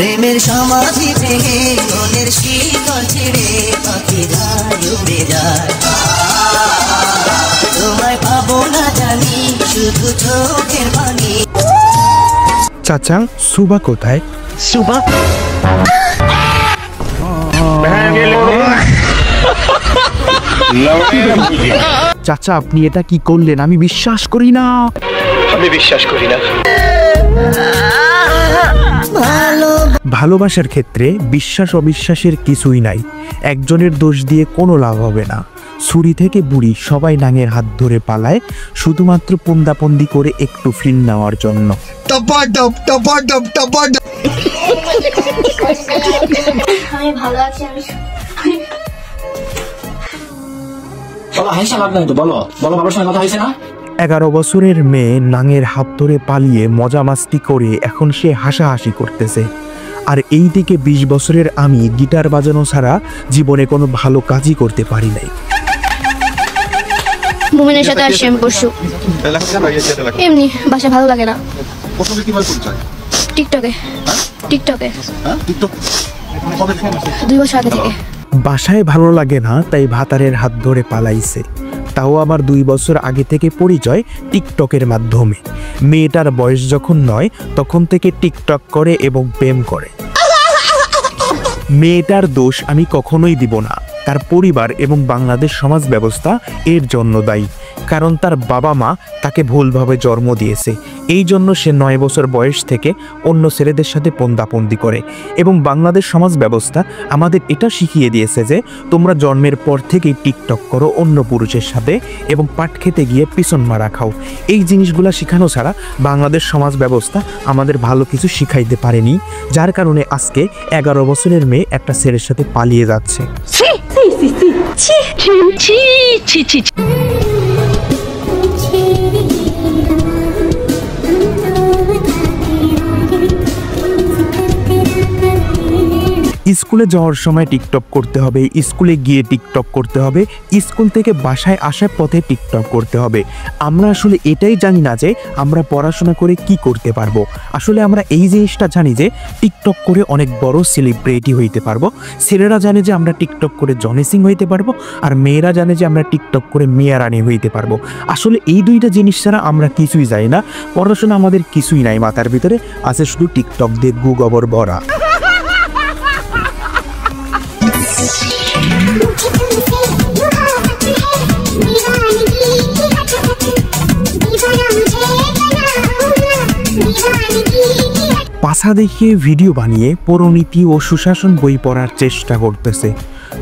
প্রেমের সমাধি ভেঙে মনের শিকল ছেড়ে পাখি যায় উড়ে যায় তোমায় পাবো না জানি শুধু চোখের পানি। চাচা সুবা কোথায়? সুবা চাচা আপনি এটা কি করলেন? আমি বিশ্বাস করি না। ভালোবাসার ক্ষেত্রে বিশ্বাস অবিশ্বাসের কিছুই নাই। একজনের দোষ দিয়ে কোনো লাভ হবে না। ছুরি থেকে বুড়ি সবাই নাঙের হাত ধরে পালায় শুধুমাত্র পন্দাপন্দি করে একটু ফিল নেওয়ার জন্য। আমি ভালো আছি। 11 বছরের মেয়ে নাঙের হাত ধরে পালিয়ে মজা মাস্তি করে এখন সে হাসাহাসি করতেছে। আর এই দিকে 20 বছরের আমি গিটার বাজানো ছাড়া জীবনে কোনো ভালো কাজই করতে পারি নাই। মুমিনের সাথে আর শ্যাম পরশু এমনি বাসা ভালো লাগে না। টিকটকে 2 বছর আগে থেকে। বাসায় ভালো লাগে না তাই ভাতারের হাত ধরে পালাইছে। তাও আমার 2 বছর আগে থেকে পরিচয় টিকটকের মাধ্যমে। মেয়েটার বয়স যখন 9 তখন থেকে টিকটক করে এবং প্রেম করে। মেয়েটার দোষ আমি কখনোই দিব না। তার পরিবার এবং বাংলাদেশ সমাজ ব্যবস্থা এর জন্য দায়ী। কারণ তার বাবা মা তাকে ভুলভাবে জন্ম দিয়েছে। এই জন্য সে 9 বছর বয়স থেকে অন্য ছেলেদের সাথে পন্দাপন্দি করে। এবং বাংলাদেশ সমাজ ব্যবস্থা আমাদের এটা শিখিয়ে দিয়েছে যে তোমরা জন্মের পর থেকেই টিকটক করো অন্য পুরুষের সাথে এবং পাট খেতে গিয়ে পিছন মারা খাও। এই জিনিসগুলো শেখানো ছাড়া বাংলাদেশ সমাজ ব্যবস্থা আমাদের ভালো কিছু শিখাইতে পারেনি, যার কারণে আজকে 11 বছরের মেয়ে একটা ছেলের সাথে পালিয়ে যাচ্ছে। স্কুলে যাওয়ার সময় টিকটক করতে হবে, স্কুলে গিয়ে টিকটক করতে হবে, স্কুল থেকে বাসায় আসার পথে টিকটক করতে হবে। আমরা আসলে এটাই জানি না যে আমরা পড়াশোনা করে কি করতে পারবো। আসলে আমরা এই জিনিসটা জানি যে টিকটক করে অনেক বড় সেলিব্রিটি হইতে পারবো। ছেলেরা জানে যে আমরা টিকটক করে জনি সিং হইতে পারবো, আর মেয়েরা জানে যে আমরা টিকটক করে মিয়া রানী হইতে পারবো। আসলে এই দুইটা জিনিস ছাড়া আমরা কিছুই জানি না। পড়াশোনা আমাদের কিছুই নাই মাথার ভিতরে, আছে শুধু টিকটক দিয়ে গু গোবর ভরা। পাছা দেখিয়ে ভিডিও বানিয়ে পৌরনীতি ও সুশাসন বই পড়ার চেষ্টা করতেছে।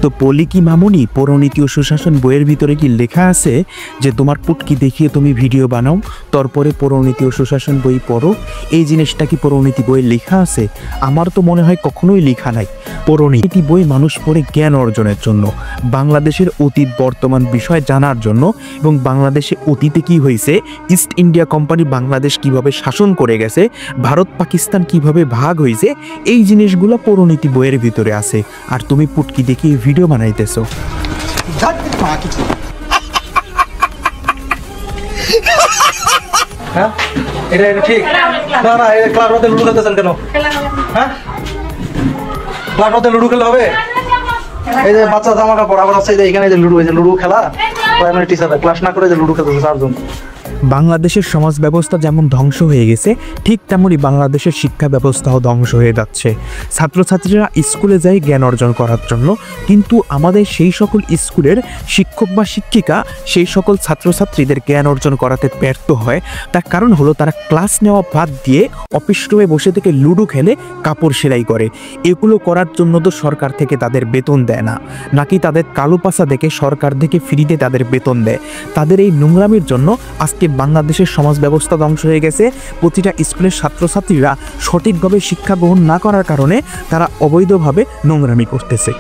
তো পলি কি মামুনি, পৌরনীতি ও সুশাসন বইয়ের ভিতরে কি লেখা আছে যে তোমার পুটকি দেখিয়ে তুমি ভিডিও বানাও তারপরে পৌরনীতি ও সুশাসন বই পড়ো? এই জিনিসটা কি পৌরনীতি বইয়ে লেখা আছে? আমার তো মনে হয় কখনোই লেখা নাই। পৌরনীতি বই মানুষ পড়ে জ্ঞান অর্জনের জন্য, বাংলাদেশের অতীত বর্তমান বিষয় জানার জন্য, এবং বাংলাদেশে অতীতে কি হয়েছে, ইস্ট ইন্ডিয়া কোম্পানি বাংলাদেশ কিভাবে শাসন করে গেছে, ভারত পাকিস্তান কিভাবে ভাগ হয়েছে, এই জিনিসগুলো পৌরনীতি বইয়ের ভিতরে আছে। আর তুমি পুটকি দেখিয়ে ভিডিও বানাইতেছো। হ্যাঁ এটা ঠিক না। না এই ক্লাব মধ্যে লুডো খেলতেছেন কেন? হ্যাঁ ক্লাব মধ্যে লুডো খেলা হবে? এই যে বাচ্চা জামা কাপড় আবার আছে এখানে, যে লুডো, এই যে লুডো খেলা প্রাইমারি টিচার ক্লাস না করে যে লুডো খেলতেছে 4 জন। বাংলাদেশের সমাজ ব্যবস্থা যেমন ধ্বংস হয়ে গেছে, ঠিক তেমনই বাংলাদেশের শিক্ষা ব্যবস্থাও ধ্বংস হয়ে যাচ্ছে। ছাত্রছাত্রীরা স্কুলে যায় জ্ঞান অর্জন করার জন্য, কিন্তু আমাদের সেই সকল স্কুলের শিক্ষক বা শিক্ষিকা সেই সকল ছাত্রছাত্রীদের জ্ঞান অর্জন করাতে ব্যর্থ হয়। তার কারণ হলো তারা ক্লাস নেওয়া বাদ দিয়ে অফিস রুমে বসে থেকে লুডো খেলে, কাপড় সেলাই করে। এগুলো করার জন্য তো সরকার থেকে তাদের বেতন দেয় না, নাকি তাদের কালো পাসা দেখে সরকার থেকে ফ্রিতে তাদের বেতন দেয়। তাদের এই নোংরামির জন্য আজকে বাংলাদেশের সমাজ ব্যবস্থা ধ্বংস হয়ে গেছে। প্রতিটা স্কুলের ছাত্রছাত্রীরা সঠিকভাবে শিক্ষা গ্রহণ না করার কারণে তারা অবৈধভাবে নোংরামি করতেছে।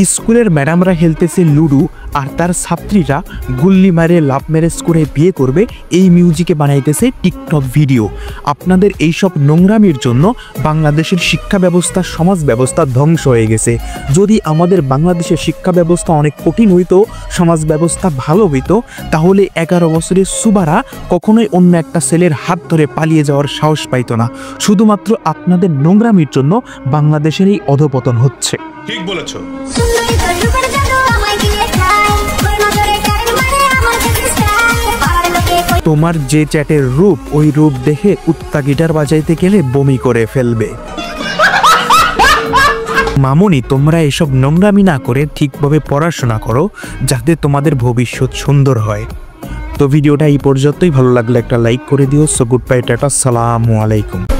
স্কুলের ম্যাডামরা খেলতেছে লুডো আর তার ছাত্রীরা গুল্লি মারে লাভ ম্যারেজ করে বিয়ে করবে, এই মিউজিকে বানাইতেছে টিকটক ভিডিও। আপনাদের এইসব নোংরামির জন্য বাংলাদেশের শিক্ষা ব্যবস্থা, সমাজ ব্যবস্থা ধ্বংস হয়ে গেছে। যদি আমাদের বাংলাদেশের শিক্ষা ব্যবস্থা অনেক কঠিন হইতো, সমাজ ব্যবস্থা ভালো হইতো, তাহলে 11 বছরের সুবারা কখনোই অন্য একটা ছেলের হাত ধরে পালিয়ে যাওয়ার সাহস পাইতো না। শুধুমাত্র আপনাদের নোংরামির জন্য বাংলাদেশের এই অধপতন হচ্ছে। ঠিক বলেছো। তোমার যে চ্যাটের রূপ, ওই রূপ দেখে কুত্তা গিটার বাজাইতে গেলে বমি করে ফেলবে। মামুনি, তোমরা এসব নোংরামি না করে ঠিকভাবে পড়াশোনা করো, যাতে তোমাদের ভবিষ্যৎ সুন্দর হয়। তো ভিডিওটা এই পর্যন্তই। ভালো লাগলে একটা লাইক করে দিও। সো গুড বাই, টাটা, আসসালামু আলাইকুম।